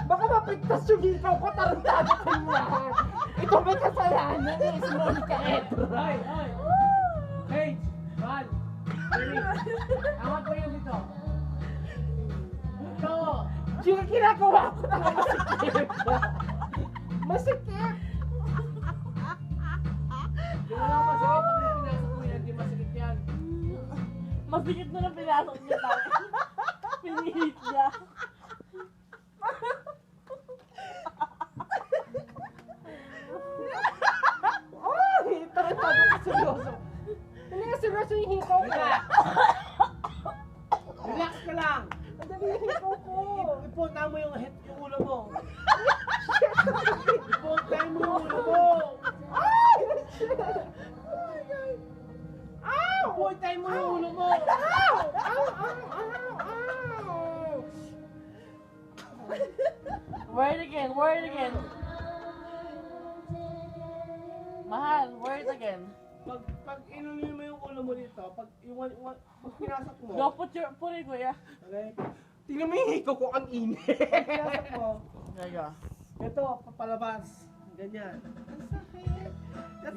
baka mapigtas yung hikaw ko, tarantado ko yan. Ito may kasalanan eh, si Monica Edra. Hoy! Hey! Mahal! Angat mo yun dito. Ito! Yung ginagawa ko na masikip. Masikip. Di mo lang masakit pag pinasok mo yan, di masakit yan. Masikip na lang pinasok niya tayo. Pinihit niya. Ay, tarantado ko seryoso. Hindi nga seryoso yung hikaw ko. Relax! Relax ka lang! Ang dali yung hikaw ko. Ipunta mo yung ulo mo. Ipunta mo yung ulo mo. Ay! Shit! Ow! Ipunta mo yung ulo mo. Ow! Ow! Ow! Word again, word again. Mahal, word again. Pag inunin mo yung ulo mo dito, pag pinasok mo. Go put it, kuya. Okay? Tingnan mo yung hikaw ko, ang init. Pag pinasok mo, There you go. ito, papalabas. Ganyan.